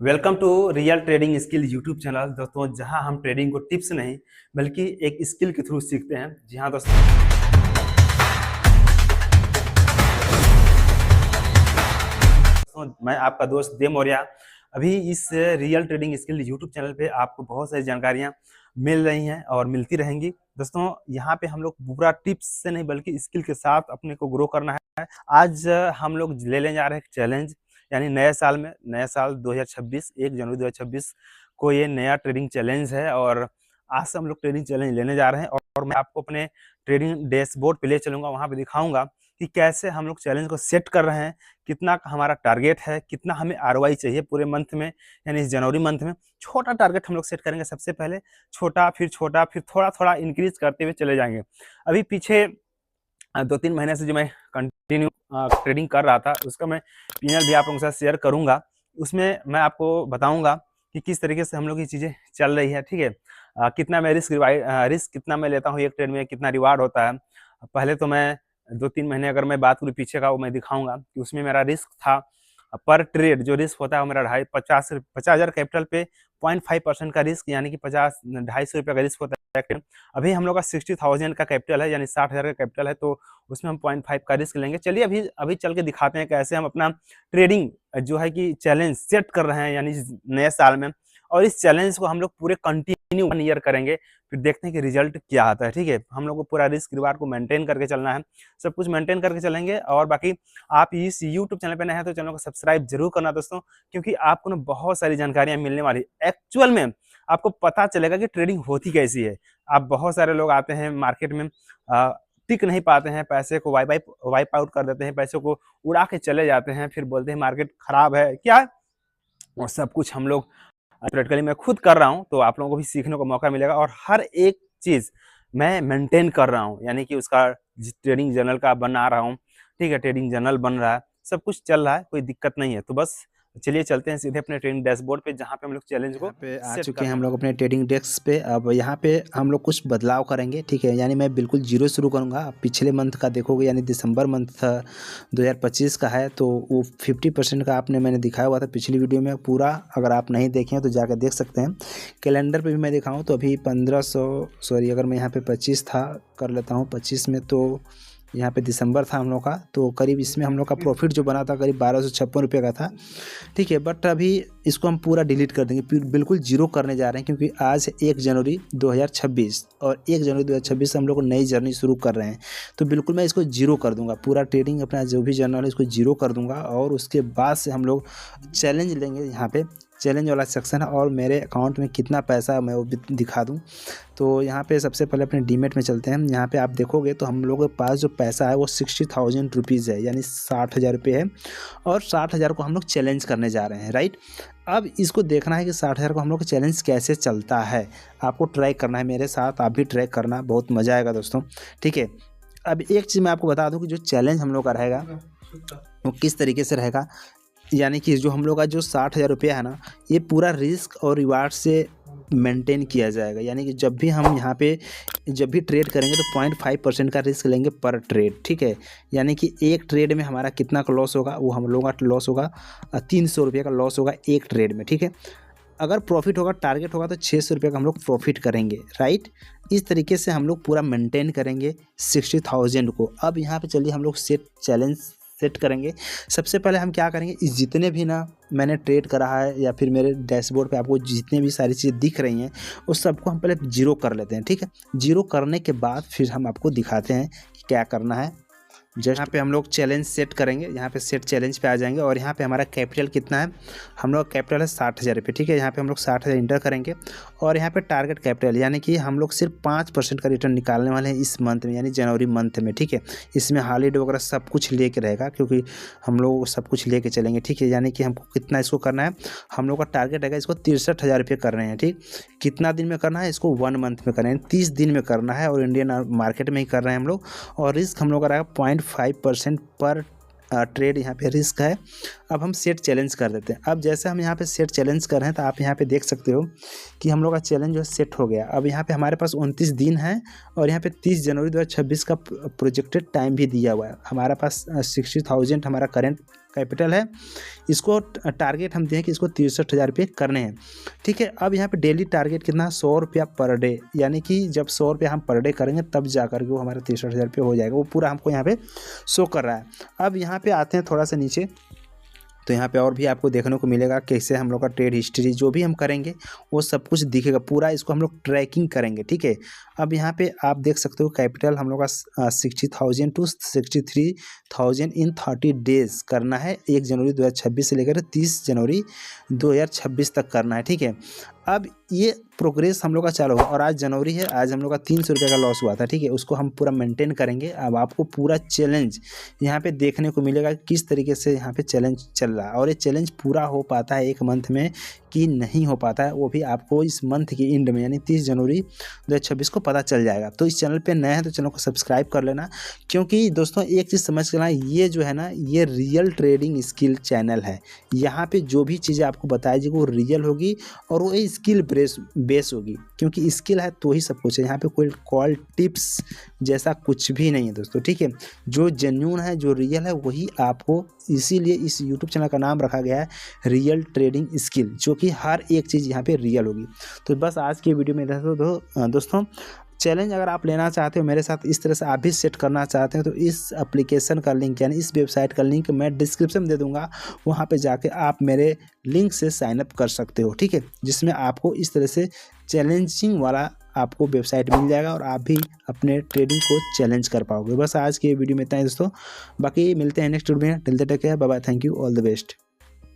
Welcome to real trading skill YouTube channel दोस्तों, जहां हम ट्रेडिंग को टिप्स नहीं बल्कि एक स्किल के थ्रू सीखते हैं। जी हाँ दोस्तों, मैं आपका दोस्त देव मौर्य। अभी इस real trading skill YouTube channel पे आपको बहुत सारी जानकारियां मिल रही हैं और मिलती रहेंगी। दोस्तों यहाँ पे हम लोग पूरा टिप्स से नहीं बल्कि स्किल के साथ अपने को ग्रो करना है। आज हम लोग लेने जा रहे हैं चैलेंज, यानी नए साल में, नया साल 2026, 1 जनवरी 2026 को ये नया ट्रेडिंग चैलेंज है और आज से हम लोग ट्रेडिंग चैलेंज लेने जा रहे हैं। और मैं आपको अपने ट्रेडिंग डैशबोर्ड पे ले चलूंगा, वहां पे दिखाऊंगा कि कैसे हम लोग चैलेंज को सेट कर रहे हैं, कितना हमारा टारगेट है, कितना हमें आरओआई चाहिए पूरे मंथ में, यानी इस जनवरी मंथ में। छोटा टारगेट हम लोग सेट करेंगे सबसे पहले, छोटा, फिर थोड़ा थोड़ा इंक्रीज करते हुए चले जाएंगे। अभी पीछे 2-3 महीने से जो मैं कंटिन्यू ट्रेडिंग कर रहा था, उसका मैं पीएनएल भी आप लोगों के साथ शेयर करूंगा। उसमें मैं आपको बताऊंगा कि किस तरीके से हम लोग ये चीज़ें चल रही है। ठीक है, कितना मैं रिस्क कितना मैं लेता हूँ एक ट्रेड में, कितना रिवार्ड होता है। पहले तो मैं 2-3 महीने अगर मैं बात करूँ पीछे का, वो मैं दिखाऊंगा कि उसमें मेरा रिस्क था पर ट्रेड, जो रिस्क होता है वो मेरा 50,000 कैपिटल पे 0.5% का रिस्क, यानी कि 250 का रिस्क होता है। अभी हम लोग का 60,000 का कैपिटल है, यानी 60,000 का कैपिटल है, तो उसमें हम 0.5 का रिस्क लेंगे। चलिए अभी अभी चल के दिखाते हैं कैसे हम अपना ट्रेडिंग जो है कि चैलेंज सेट कर रहे हैं, यानी नए साल में। और इस चैलेंज को हम लोग पूरे कंटिन्यू 1 ईयर करेंगे, फिर देखते हैं कि रिजल्ट क्या आता है। ठीक है, हम लोग को पूरा रिस्क रिवार्ड को मेंटेन करके चलना है, सब कुछ मेंटेन करके चलेंगे। और बाकी आप इस यूट्यूब चैनल पे नए हैं तो चैनल को सब्सक्राइब जरूर करना दोस्तों, क्योंकि आपको ना बहुत सारी जानकारियां मिलने वाली। एक्चुअल में आपको पता चलेगा कि ट्रेडिंग होती कैसी है। आप बहुत सारे लोग आते हैं मार्केट में, टिक नहीं पाते हैं, पैसे को वाइप आउट कर देते हैं, पैसे को उड़ा के चले जाते हैं, फिर बोलते हैं मार्केट खराब है क्या है। और सब कुछ हम लोग प्रैक्टिकली मैं खुद कर रहा हूं, तो आप लोगों को भी सीखने को मौका मिलेगा। और हर एक चीज मैं मेंटेन कर रहा हूं, यानी कि उसका ट्रेडिंग जर्नल का बना रहा हूं। ठीक है, ट्रेडिंग जर्नल बन रहा है, सब कुछ चल रहा है, कोई दिक्कत नहीं है। तो बस चलिए चलते हैं सीधे अपने ट्रेडिंग डैशबोर्ड पे, जहां पे हम लोग चैलेंज को पे आ सेट चुके हैं करने हम लोग वाले अपने ट्रेडिंग डेस्क पे। अब यहाँ पे हम लोग कुछ बदलाव करेंगे, ठीक है। यानी मैं बिल्कुल जीरो शुरू करूँगा। आप पिछले मंथ का देखोगे, यानी दिसंबर मंथ था 2025 का है, तो वो 50% का आपने मैंने दिखाया हुआ था पिछली वीडियो में पूरा। अगर आप नहीं देखे हैं तो जाकर देख सकते हैं। कैलेंडर पे भी मैं दिखाऊँ तो अभी 1500, सॉरी, अगर मैं यहाँ पे 25 था, कर लेता हूँ 25 में, तो यहाँ पे दिसंबर था हम लोग का, तो करीब इसमें हम लोग का प्रॉफिट जो बना था करीब 1256 रुपये का था। ठीक है, बट अभी इसको हम पूरा डिलीट कर देंगे, बिल्कुल जीरो करने जा रहे हैं, क्योंकि आज 1 जनवरी 2026 और 1 जनवरी 2026 से हम लोग नई जर्नी शुरू कर रहे हैं। तो बिल्कुल मैं इसको जीरो कर दूंगा, पूरा ट्रेडिंग अपना जो भी जर्नल है इसको जीरो कर दूंगा। और उसके बाद से हम लोग चैलेंज लेंगे। यहाँ पे चैलेंज वाला सेक्शन है और मेरे अकाउंट में कितना पैसा है मैं वो भी दिखा दूँ। तो यहाँ पे सबसे पहले अपने डीमेट में चलते हैं। यहाँ पे आप देखोगे तो हम लोगों के पास जो पैसा है वो 60,000 रुपीज़ है, यानी 60,000 रुपये है। और 60,000 को हम लोग चैलेंज करने जा रहे हैं, राइट। अब इसको देखना है कि 60,000 को हम लोग का चैलेंज कैसे चलता है। आपको ट्राई करना है मेरे साथ, आप भी ट्राई करना, बहुत मज़ा आएगा दोस्तों। ठीक है, अब एक चीज़ मैं आपको बता दूं कि जो चैलेंज हम लोग का रहेगा वो किस तरीके से रहेगा। यानी कि जो हम लोग का जो 60,000 रुपया है ना, ये पूरा रिस्क और रिवार्ड से मेंटेन किया जाएगा। यानी कि जब भी हम यहाँ पे जब भी ट्रेड करेंगे तो 0.5% का रिस्क लेंगे पर ट्रेड। ठीक है, यानी कि एक ट्रेड में हमारा कितना का लॉस होगा, वो हम लोगों का लॉस होगा 300 रुपये का लॉस होगा एक ट्रेड में। ठीक है, अगर प्रॉफिट होगा, टारगेट होगा, तो 600 रुपये का हम लोग प्रॉफिट करेंगे, राइट। इस तरीके से हम लोग पूरा मेंटेन करेंगे 60,000 को। अब यहाँ पे चलिए हम लोग चैलेंज सेट करेंगे। सबसे पहले हम क्या करेंगे, इस जितने भी ना मैंने ट्रेड करा है या फिर मेरे डैशबोर्ड पे आपको जितने भी सारी चीज़ें दिख रही हैं, उस सबको हम पहले जीरो कर लेते हैं। ठीक है, जीरो करने के बाद फिर हम आपको दिखाते हैं कि क्या करना है। जस्ट यहाँ पे हम लोग चैलेंज सेट करेंगे, यहाँ पे सेट चैलेंज पे आ जाएंगे और यहाँ पे हमारा कैपिटल कितना है, हम लोग कैपिटल है 60,000 रुपये। ठीक है, यहाँ पे हम लोग 60,000 इंटर करेंगे और यहाँ पे टारगेट कैपिटल, यानी कि हम लोग सिर्फ 5% का रिटर्न निकालने वाले हैं इस मंथ में, यानी जनवरी मंथ में। ठीक है, इसमें हॉलीडे वगैरह सब कुछ लेके रहेगा, क्योंकि हम लोग सब कुछ लेके चलेंगे। ठीक है, यानी कि हमको कितना इसको करना है, हम लोग का टारगेट रहेगा इसको 63,000 रुपये कर रहे हैं। ठीक, कितना दिन में करना है इसको, 1 मंथ में करना है, 30 दिन में करना है, और इंडियन मार्केट में ही कर रहे हैं हम लोग। और रिस्क हम लोग का रहेगा 0.5% पर ट्रेड यहाँ पे रिस्क है। अब हम सेट चैलेंज कर देते हैं। अब जैसे हम यहाँ पे सेट चैलेंज कर रहे हैं तो आप यहाँ पे देख सकते हो कि हम लोग का चैलेंज जो है सेट हो गया। अब यहाँ पे हमारे पास 29 दिन है और यहाँ पे 30 जनवरी 2026 का प्रोजेक्टेड टाइम भी दिया हुआ है। हमारा पास 60,000 हमारा करेंट कैपिटल है, इसको टारगेट हम दिए कि इसको 63,000 रुपये करने हैं। ठीक है, अब यहाँ पे डेली टारगेट कितना, 100 रुपया पर डे, यानी कि जब 100 रुपया हम पर डे करेंगे तब जा करके वो हमारा 63,000 रुपये हो जाएगा। वो पूरा हमको यहाँ पे शो कर रहा है। अब यहाँ पे आते हैं थोड़ा सा नीचे, तो यहाँ पे और भी आपको देखने को मिलेगा कैसे हम लोग का ट्रेड हिस्ट्री जो भी हम करेंगे वो सब कुछ दिखेगा, पूरा इसको हम लोग ट्रैकिंग करेंगे। ठीक है, अब यहाँ पे आप देख सकते हो कैपिटल हम लोग का 60,000 टू 63,000 इन 30 डेज करना है, 1 जनवरी 2026 से लेकर 30 जनवरी 2026 तक करना है। ठीक है, अब ये प्रोग्रेस हम लोग का चालू होगा और आज जनवरी है, आज हम लोग का 300 रुपये का लॉस हुआ था। ठीक है, उसको हम पूरा मेंटेन करेंगे। अब आपको पूरा चैलेंज यहाँ पे देखने को मिलेगा किस तरीके से यहाँ पे चैलेंज चल रहा है, और ये चैलेंज पूरा हो पाता है 1 मंथ में कि नहीं हो पाता है, वो भी आपको इस मंथ के एंड में यानी 30 जनवरी 2026 को पता चल जाएगा। तो इस चैनल पे नए हैं तो चैनल को सब्सक्राइब कर लेना, क्योंकि दोस्तों एक चीज़ समझ लेना, ये जो है ना ये रियल ट्रेडिंग स्किल चैनल है। यहाँ पे जो भी चीज़ें आपको बताई जाएगी वो रियल होगी और वो स्किल बेस होगी, क्योंकि स्किल है तो ही सब कुछ है। यहाँ पे कोई कॉल टिप्स जैसा कुछ भी नहीं है दोस्तों। ठीक है, जो जेन्युइन है जो रियल है वही आपको, इसीलिए इस यूट्यूब चैनल का नाम रखा गया है रियल ट्रेडिंग स्किल, जो कि हर एक चीज़ यहाँ पे रियल होगी। तो बस आज की वीडियो में दोस्तों चैलेंज अगर आप लेना चाहते हो मेरे साथ, इस तरह से आप भी सेट करना चाहते हो, तो इस एप्लीकेशन का लिंक यानी इस वेबसाइट का लिंक मैं डिस्क्रिप्शन में दे दूंगा, वहाँ पे जाके आप मेरे लिंक से साइन अप कर सकते हो। ठीक है, जिसमें आपको इस तरह से चैलेंजिंग वाला आपको वेबसाइट मिल जाएगा और आप भी अपने ट्रेडिंग को चैलेंज कर पाओगे। बस आज की वीडियो में इतना ही दोस्तों, बाकी मिलते हैं नेक्स्ट वीडियो में। Till the take care, bye bye, thank you, all the best.